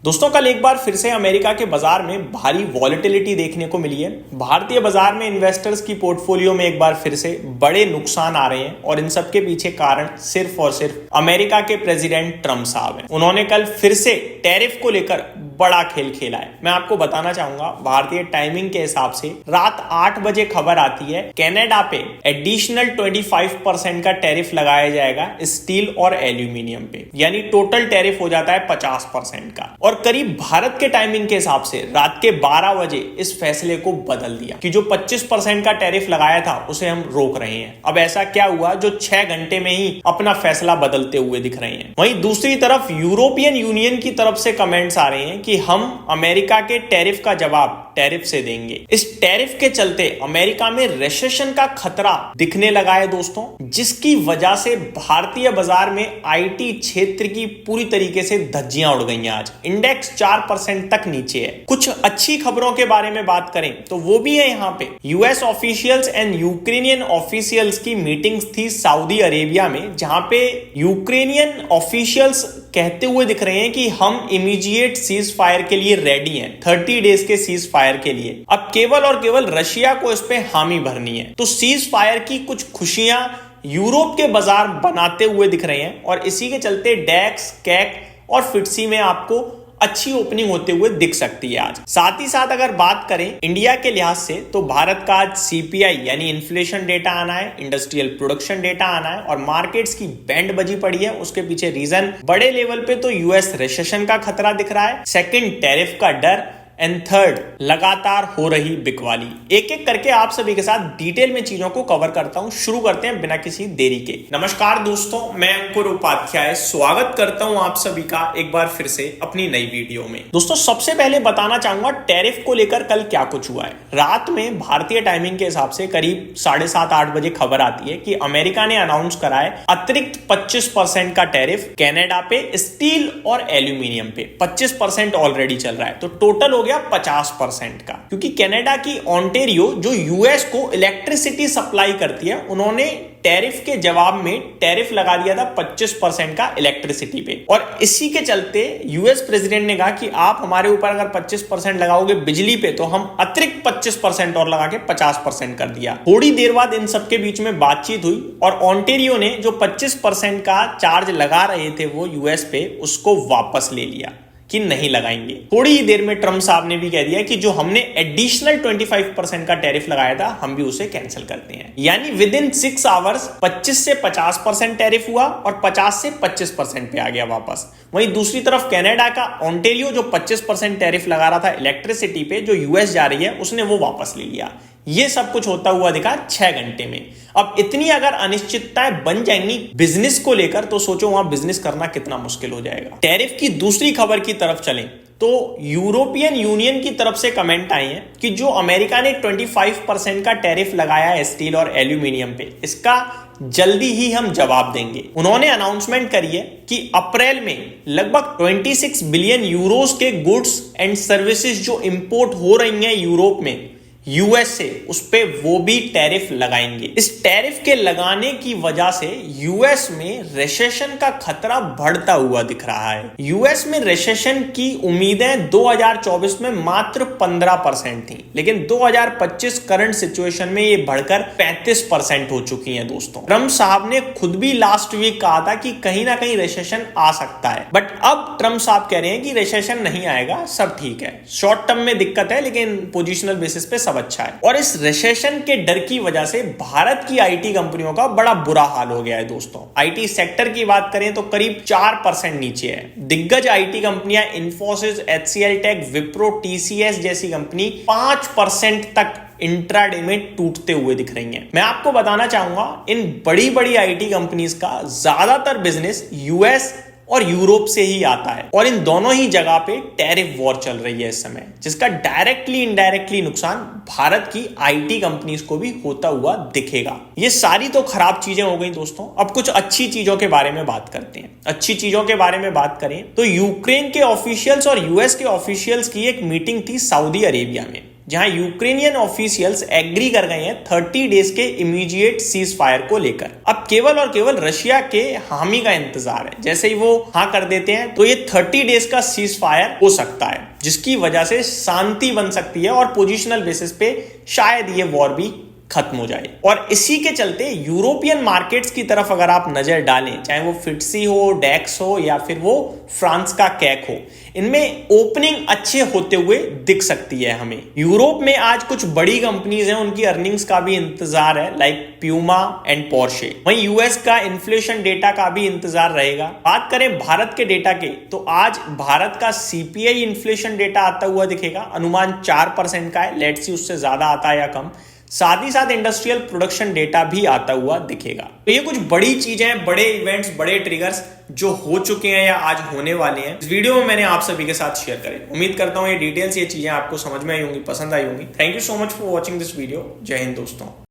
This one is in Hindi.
दोस्तों कल एक बार फिर से अमेरिका के बाजार में भारी वॉलेटिलिटी देखने को मिली है। भारतीय बाजार में इन्वेस्टर्स की पोर्टफोलियो में एक बार फिर से बड़े नुकसान आ रहे हैं और इन सब के पीछे कारण सिर्फ और सिर्फ अमेरिका के प्रेसिडेंट ट्रम्प साहब हैं। उन्होंने कल फिर से टैरिफ को लेकर बड़ा खेल खेला है। मैं आपको बताना चाहूंगा, भारतीय टाइमिंग के हिसाब से रात 8 बजे खबर आती है कनाडा पे एडिशनल 25% का टैरिफ लगाया जाएगा स्टील और एल्यूमिनियम पे, यानी टोटल टैरिफ हो जाता है 50% का। और करीब भारत के टाइमिंग के हिसाब से रात के 12 बजे इस फैसले को बदल दिया कि जो 25% का टैरिफ लगाया था उसे हम रोक रहे हैं। अब ऐसा क्या हुआ जो 6 घंटे में ही अपना फैसला बदलते हुए दिख रहे हैं। वहीं दूसरी तरफ यूरोपियन यूनियन की तरफ से कमेंट्स आ रहे हैं कि हम अमेरिका के टैरिफ का जवाब टैरिफ से देंगे। इस टैरिफ के चलते अमेरिका में रिसेशन का खतरा दिखने लगा है दोस्तों, जिसकी वजह से भारतीय बाजार में आईटी क्षेत्र की पूरी तरीके से धज्जियां उड़ गई हैं। आज इंडेक्स 4% तक नीचे है। कुछ अच्छी खबरों के बारे में बात करें तो वो भी है यहाँ पे। US officials and Ukrainian officials की मीटिंग्स थी सऊदी अरेबिया में, जहां पे यूक्रेनियन ऑफिशियल्स कहते हुए दिख रहे हैं कि हम इमीडिएट सीज फायर के लिए रेडी हैं, 30 डेज के सीज फायर के लिए। अब केवल और केवल रशिया को इस पे हामी भरनी है। तो सीज फायर की कुछ खुशियां यूरोप के बाजार बनाते हुए दिख रहे हैं और इसी के चलते डैक्स, कैक और फिट्सी में आपको अच्छी ओपनिंग होते हुए दिख सकती है आज। साथ ही साथ अगर बात करें इंडिया के लिहाज से तो भारत का आज सीपीआई यानी इन्फ्लेशन डेटा आना है, इंडस्ट्रियल प्रोडक्शन डेटा आना है और मार्केट्स की बैंड बजी पड़ी है। उसके पीछे रीजन बड़े लेवल पे तो यूएस रिसेशन का खतरा दिख रहा है, सेकंड टैरिफ का डर एंड थर्ड लगातार हो रही बिकवाली। एक एक करके आप सभी के साथ डिटेल में चीजों को कवर करता हूं। शुरू करते हैं बिना किसी देरी के। नमस्कार दोस्तों, मैं अंकुर उपाध्याय स्वागत करता हूं आप सभी का एक बार फिर से अपनी नई वीडियो में। दोस्तों सबसे पहले बताना चाहूंगा टैरिफ को लेकर कल क्या कुछ हुआ है। रात में भारतीय टाइमिंग के हिसाब से करीब 7:30-8 बजे खबर आती है कि अमेरिका ने अनाउंस करा है अतिरिक्त 25% का टैरिफ कनाडा पे स्टील और एल्यूमिनियम पे। 25% ऑलरेडी चल रहा है, तो टोटल हो 50% का। क्योंकि कनाडा की ओंटारियो जो यूएस को इलेक्ट्रिसिटी सप्लाई करती है, उन्होंने टैरिफ के जवाब में टैरिफ लगा दिया था 25% का इलेक्ट्रिसिटी पे। और इसी के चलते यूएस प्रेसिडेंट ने कहा कि आप हमारे ऊपर अगर 25% लगाओगे बिजली पे तो हम अतिरिक्त 25% और लगा के 50% कर दिया। थोड़ी देर बाद इन सबके बीच में बातचीत हुई और ओंटारियो ने जो 25% का चार्ज लगा रहे थे वो यूएस पे, उसको वापस ले लिया कि नहीं लगाएंगे। थोड़ी ही देर में ट्रम्प साहब ने भी कह दिया कि जो हमने एडिशनल 25% का टैरिफ लगाया था हम भी उसे कैंसिल करते हैं। यानी विद इन 6 आवर्स 25 से 50% टैरिफ हुआ और 50 से 25% पे आ गया वापस। वहीं दूसरी तरफ कनाडा का ओंटारियो जो 25% टैरिफ लगा रहा था इलेक्ट्रिसिटी पे, जो यूएस जा रही है, उसने वो वापस ले लिया। ये सब कुछ होता हुआ दिखा 6 घंटे में। अब इतनी अगर अनिश्चितताएं बन जाएंगी बिजनेस को लेकर तो सोचो वहां बिजनेस करना कितना मुश्किल हो जाएगा। टैरिफ की दूसरी खबर की तरफ चलें तो यूरोपियन यूनियन की तरफ से कमेंट आए हैं कि जो अमेरिका ने 25% का टैरिफ लगाया है स्टील और एल्यूमिनियम पे, इसका जल्दी ही हम जवाब देंगे। उन्होंने अनाउंसमेंट करी है कि अप्रैल में लगभग 26 बिलियन यूरोस के गुड्स एंड सर्विसेज जो इंपोर्ट हो रही हैं यूरोप में यूएस से, उस पे वो भी टैरिफ लगाएंगे। इस टैरिफ के लगाने की वजह से यूएस में रिसेशन का खतरा बढ़ता हुआ दिख रहा है। यूएस में रिसेशन की उम्मीदें 2024 में मात्र 15% थी, लेकिन 2025 करंट सिचुएशन में ये बढ़कर 35% हो चुकी हैं दोस्तों। ट्रम्प साहब ने खुद भी लास्ट वीक कहा था कि कहीं ना कहीं रिसेशन आ सकता है, बट अब ट्रम्प साहब कह रहे हैं कि रिसेशन नहीं आएगा, सब ठीक है। शॉर्ट टर्म में दिक्कत है लेकिन पोजिशनल बेसिस पे सब अच्छा है। और इस रिसेशन के डर की वजह से भारत की आईटी कंपनियों का बड़ा बुरा हाल हो गया है दोस्तों। आईटी सेक्टर की बात करें तो करीब 4% नीचे है। दिग्गज आईटी कंपनियां इंफोसिस, एचसीएल टेक, विप्रो, टीसीएस जैसी कंपनी 5% तक इंट्राडे में टूटते हुए दिख रही हैं। मैं आपको बताना चाहूंगा इन बड़ी बड़ी आईटी कंपनीज का ज्यादातर बिजनेस यूएस और यूरोप से ही आता है और इन दोनों ही जगह पे टैरिफ वॉर चल रही है इस समय, जिसका डायरेक्टली इनडायरेक्टली नुकसान भारत की आईटी कंपनीज को भी होता हुआ दिखेगा। ये सारी तो खराब चीजें हो गई दोस्तों। अब कुछ अच्छी चीजों के बारे में बात करते हैं। अच्छी चीजों के बारे में बात करें तो यूक्रेन के ऑफिशियल्स और यूएस के ऑफिशियल्स की एक मीटिंग थी सऊदी अरेबिया में, जहां यूक्रेनियन ऑफिशियल्स एग्री कर गए हैं 30 डेज के इमीडिएट सीज फायर को लेकर। अब केवल और केवल रशिया के हामी का इंतजार है। जैसे ही वो हाँ कर देते हैं तो ये 30 डेज का सीज फायर हो सकता है, जिसकी वजह से शांति बन सकती है और पोजिशनल बेसिस पे शायद ये वॉर भी खत्म हो जाए। और इसी के चलते यूरोपियन मार्केट्स की तरफ अगर आप नजर डालें, चाहे वो फिट्सी हो, डेक्स हो या फिर वो फ्रांस का कैक हो, इनमें ओपनिंग अच्छे होते हुए दिख सकती है हमें। यूरोप में आज कुछ बड़ी कंपनीज हैं, उनकी अर्निंग्स का भी इंतजार है, लाइक प्यूमा एंड पोर्शे। वहीं यूएस का इन्फ्लेशन डेटा का भी इंतजार रहेगा। बात करें भारत के डेटा के, तो आज भारत का सीपीआई इन्फ्लेशन डेटा आता हुआ दिखेगा, अनुमान 4% का है। लेट्स सी उससे ज्यादा आता है या कम। साथ ही साथ इंडस्ट्रियल प्रोडक्शन डेटा भी आता हुआ दिखेगा। तो ये कुछ बड़ी चीजें, बड़े इवेंट्स, बड़े ट्रिगर्स जो हो चुके हैं या आज होने वाले हैं, इस वीडियो में मैंने आप सभी के साथ शेयर करे। उम्मीद करता हूं ये डिटेल्स, ये चीजें आपको समझ में आई होंगी, पसंद आई होंगी। Thank you so much for watching this video. जय हिंद दोस्तों।